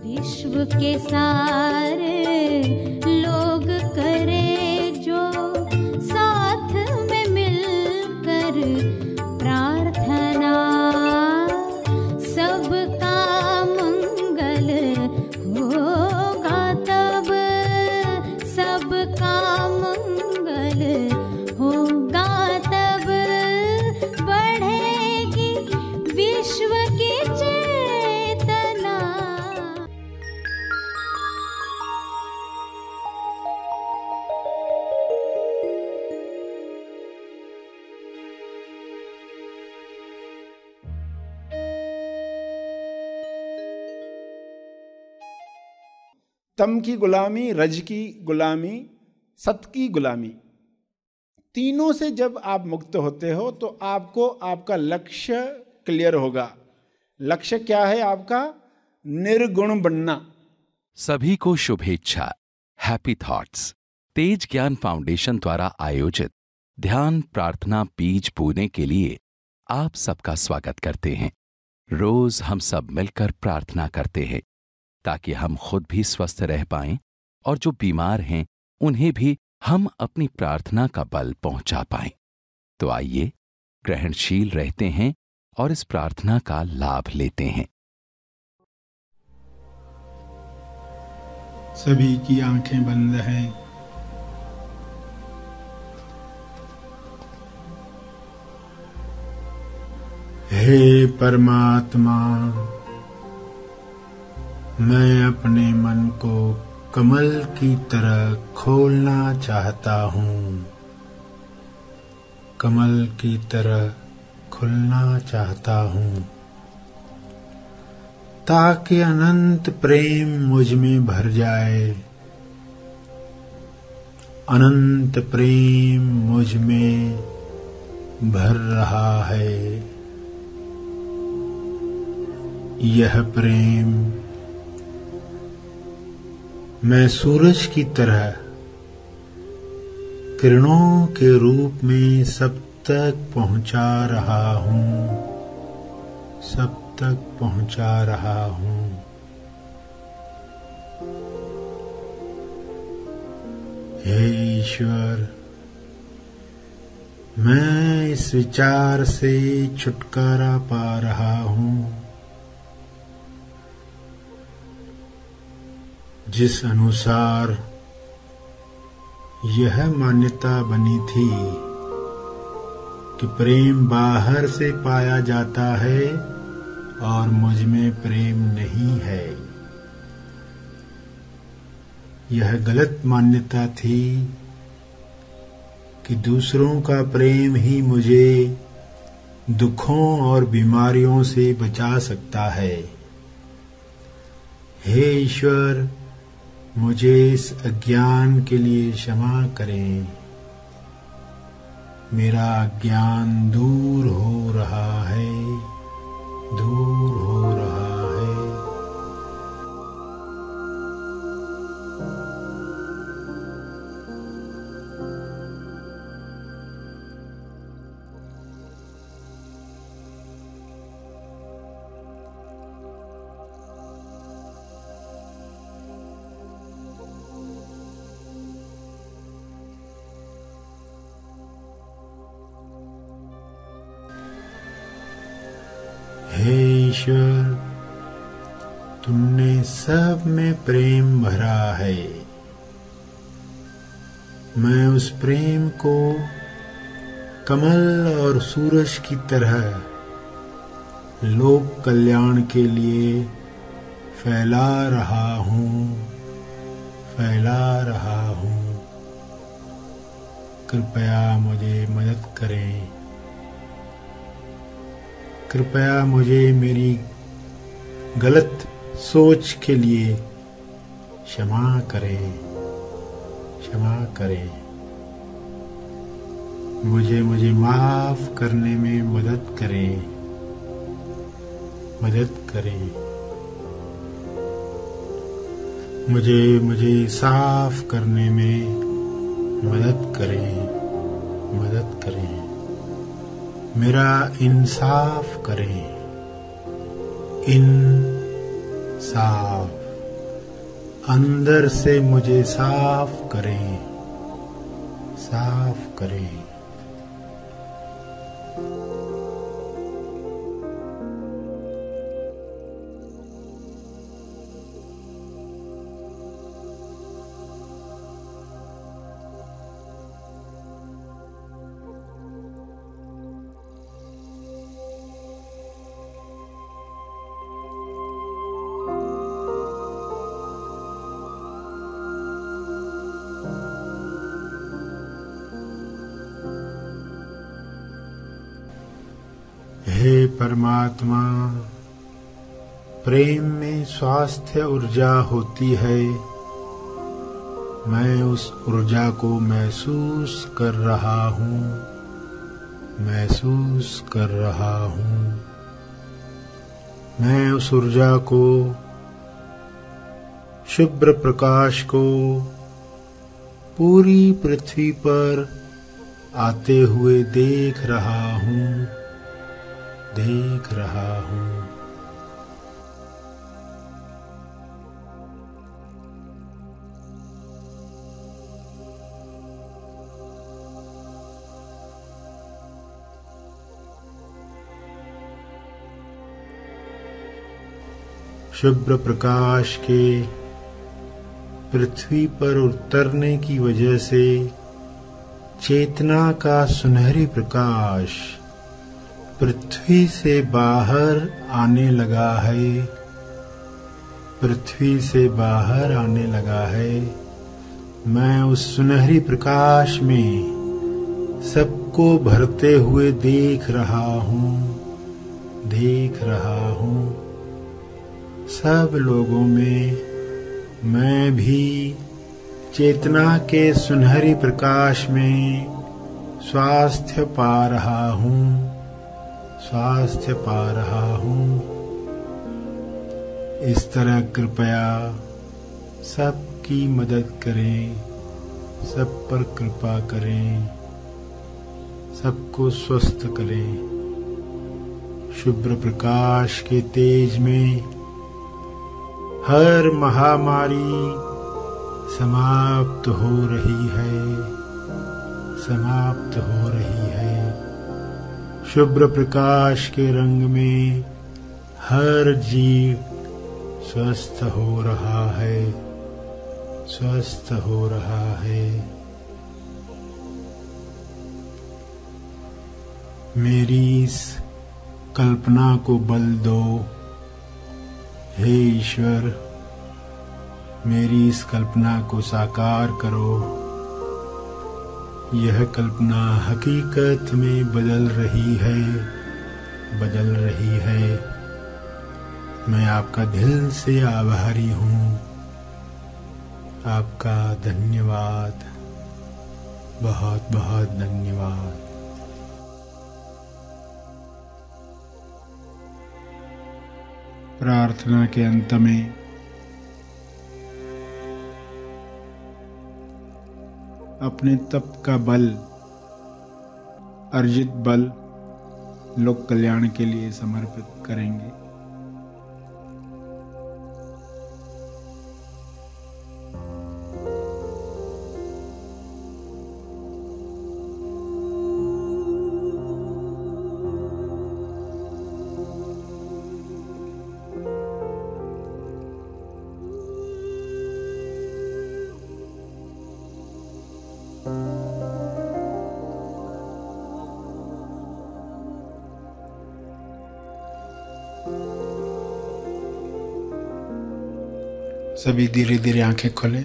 विश्व के सारे लोग करे जो साथ में मिलकर प्रार्थना, सबका मंगल होगा तब, सबका मंगल होगा तब, बढ़ेगी विश्व की चेतना। तम की गुलामी, रज की गुलामी, सत की गुलामी, तीनों से जब आप मुक्त होते हो तो आपको आपका लक्ष्य क्लियर होगा। लक्ष्य क्या है आपका? निर्गुण बनना। सभी को शुभेच्छा। हैप्पी थॉट्स तेज ज्ञान फाउंडेशन द्वारा आयोजित ध्यान प्रार्थना बीज बोने के लिए आप सबका स्वागत करते हैं। रोज हम सब मिलकर प्रार्थना करते हैं ताकि हम खुद भी स्वस्थ रह पाएं और जो बीमार हैं उन्हें भी हम अपनी प्रार्थना का बल पहुंचा पाएं। तो आइए ग्रहणशील रहते हैं और इस प्रार्थना का लाभ लेते हैं। सभी की आंखें बंद हैं। हे परमात्मा, मैं अपने मन को कमल की तरह खोलना चाहता हूँ, कमल की तरह खुलना चाहता हूँ, ताकि अनंत प्रेम मुझ में भर जाए, अनंत प्रेम मुझ में भर रहा है। यह प्रेम मैं सूरज की तरह किरणों के रूप में सब तक पहुंचा रहा हूं, सब तक पहुंचा रहा हूं। हे ईश्वर, मैं इस विचार से छुटकारा पा रहा हूं जिस अनुसार यह मान्यता बनी थी कि प्रेम बाहर से पाया जाता है और मुझ में प्रेम नहीं है। यह गलत मान्यता थी कि दूसरों का प्रेम ही मुझे दुखों और बीमारियों से बचा सकता है। हे ईश्वर, मुझे इस अज्ञान के लिए क्षमा करें। मेरा अज्ञान दूर हो रहा है, दूर हो रहा है। हे ईश्वर, तुमने सब में प्रेम भरा है। मैं उस प्रेम को कमल और सूरज की तरह लोक कल्याण के लिए फैला रहा हूँ, फैला रहा हूँ। कृपया मुझे मदद करें, कृपया मुझे मेरी गलत सोच के लिए क्षमा करें, क्षमा करें। मुझे माफ करने में मदद करें, मदद करें। मुझे साफ करने में मदद करें, मदद करें। मेरा इंसाफ करें, इंसाफ। अंदर से मुझे साफ करें, साफ करें। हे परमात्मा, प्रेम में स्वास्थ्य ऊर्जा होती है। मैं उस ऊर्जा को महसूस कर रहा हूँ, महसूस कर रहा हूँ। मैं उस ऊर्जा को, शुभ्र प्रकाश को पूरी पृथ्वी पर आते हुए देख रहा हूँ, देख रहा हूँ। शुभ्र प्रकाश के पृथ्वी पर उतरने की वजह से चेतना का सुनहरी प्रकाश पृथ्वी से बाहर आने लगा है, पृथ्वी से बाहर आने लगा है। मैं उस सुनहरी प्रकाश में सबको भरते हुए देख रहा हूँ, देख रहा हूँ। सब लोगों में मैं भी चेतना के सुनहरी प्रकाश में स्वास्थ्य पा रहा हूँ, स्वास्थ्य पा रहा हूँ। इस तरह कृपया सबकी मदद करें, सब पर कृपा करें, सबको स्वस्थ करें। शुभ्र प्रकाश के तेज में हर महामारी समाप्त हो रही है, समाप्त हो रही है। शुभ्र प्रकाश के रंग में हर जीव स्वस्थ हो रहा है, स्वस्थ हो रहा है। मेरी इस कल्पना को बल दो, हे ईश्वर, मेरी इस कल्पना को साकार करो। यह कल्पना हकीकत में बदल रही है, बदल रही है। मैं आपका दिल से आभारी हूँ। आपका धन्यवाद, बहुत बहुत धन्यवाद। प्रार्थना के अंत में अपने तप का बल, अर्जित बल लोक कल्याण के लिए समर्पित करेंगे। सभी धीरे धीरे आंखें खोलें।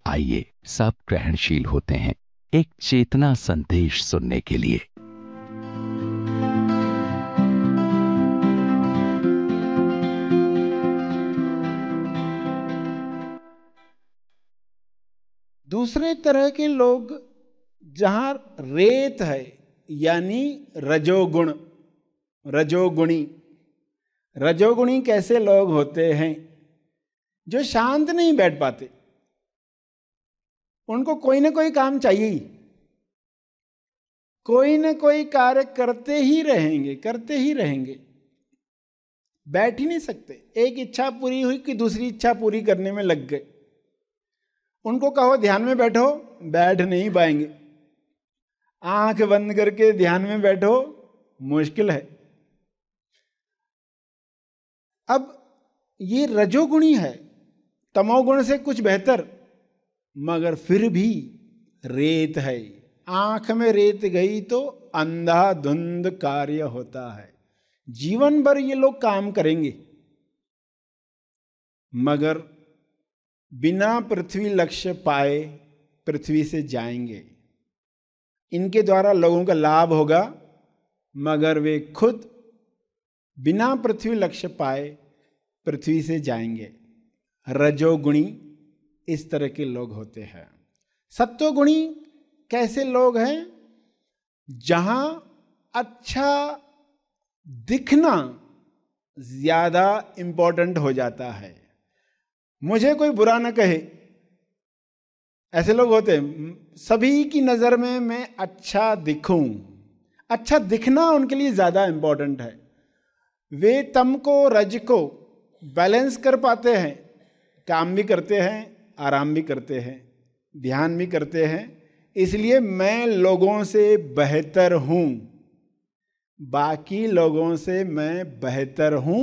आइए सब ग्रहणशील होते हैं एक चेतना संदेश सुनने के लिए। दूसरे तरह के लोग जहां रेत है यानी रजोगुण, रजोगुणी, रजोगुणी कैसे लोग होते हैं जो शांत नहीं बैठ पाते, उनको कोई ना कोई काम चाहिए ही, कोई ना कोई कार्य करते ही रहेंगे, करते ही रहेंगे। बैठ ही नहीं सकते। एक इच्छा पूरी हुई कि दूसरी इच्छा पूरी करने में लग गए। उनको कहो ध्यान में बैठो, बैठ नहीं पाएंगे। आंख बंद करके ध्यान में बैठो, मुश्किल है। अब ये रजोगुणी है, तमोगुण से कुछ बेहतर, मगर फिर भी रेत है। आंख में रेत गई तो अंधाधुंध कार्य होता है। जीवन भर ये लोग काम करेंगे, मगर बिना पृथ्वी लक्ष्य पाए पृथ्वी से जाएंगे। इनके द्वारा लोगों का लाभ होगा, मगर वे खुद बिना पृथ्वी लक्ष्य पाए पृथ्वी से जाएंगे। रजोगुणी इस तरह के लोग होते हैं। सत्वगुणी कैसे लोग हैं? जहां अच्छा दिखना ज्यादा इंपॉर्टेंट हो जाता है। मुझे कोई बुरा न कहे, ऐसे लोग होते हैं। सभी की नजर में मैं अच्छा दिखूं, अच्छा दिखना उनके लिए ज्यादा इंपॉर्टेंट है। वे तम को रज को बैलेंस कर पाते हैं, काम भी करते हैं, आराम भी करते हैं, ध्यान भी करते हैं। इसलिए मैं लोगों से बेहतर हूं, बाकी लोगों से मैं बेहतर हूं,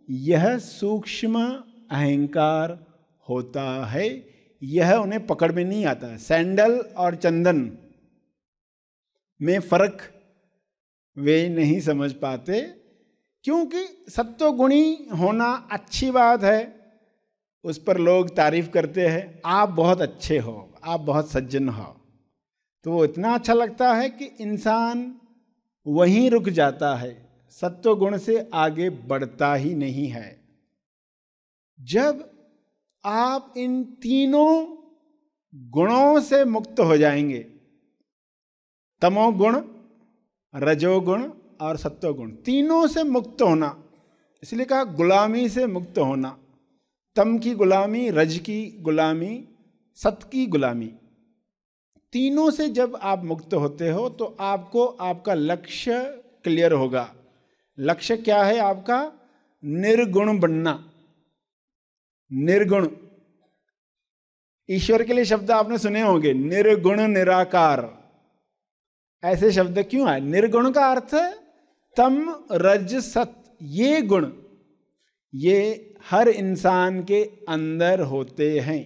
यह सूक्ष्म अहंकार होता है। यह उन्हें पकड़ में नहीं आता। सैंडल और चंदन में फर्क वे नहीं समझ पाते, क्योंकि सत्वगुणी होना अच्छी बात है। उस पर लोग तारीफ करते हैं, आप बहुत अच्छे हो, आप बहुत सज्जन हो, तो वो इतना अच्छा लगता है कि इंसान वहीं रुक जाता है, सत्वगुण से आगे बढ़ता ही नहीं है। जब आप इन तीनों गुणों से मुक्त हो जाएंगे, तमोगुण, रजोगुण और सत्वगुण, तीनों से मुक्त होना, इसलिए कहा गुलामी से मुक्त होना। तम की गुलामी, रज की गुलामी, सत की गुलामी, तीनों से जब आप मुक्त होते हो तो आपको आपका लक्ष्य क्लियर होगा। लक्ष्य क्या है आपका? निर्गुण बनना। निर्गुण, ईश्वर के लिए शब्द आपने सुने होंगे, निर्गुण निराकार। ऐसे शब्द क्यों आए? निर्गुण का अर्थ है तम रज सत, ये गुण ये हर इंसान के अंदर होते हैं।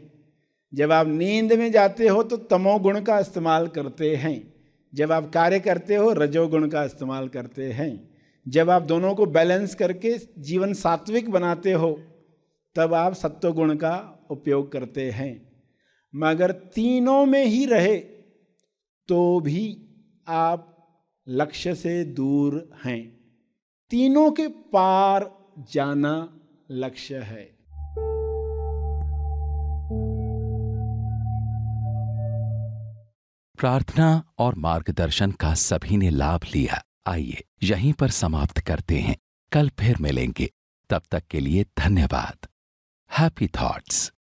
जब आप नींद में जाते हो तो तमोगुण का इस्तेमाल करते हैं, जब आप कार्य करते हो रजोगुण का इस्तेमाल करते हैं, जब आप दोनों को बैलेंस करके जीवन सात्विक बनाते हो तब आप सत्वगुण का उपयोग करते हैं। मगर तीनों में ही रहे तो भी आप लक्ष्य से दूर हैं। तीनों के पार जाना लक्ष्य है। प्रार्थना और मार्गदर्शन का सभी ने लाभ लिया। आइए यहीं पर समाप्त करते हैं, कल फिर मिलेंगे। तब तक के लिए धन्यवाद। Happy thoughts.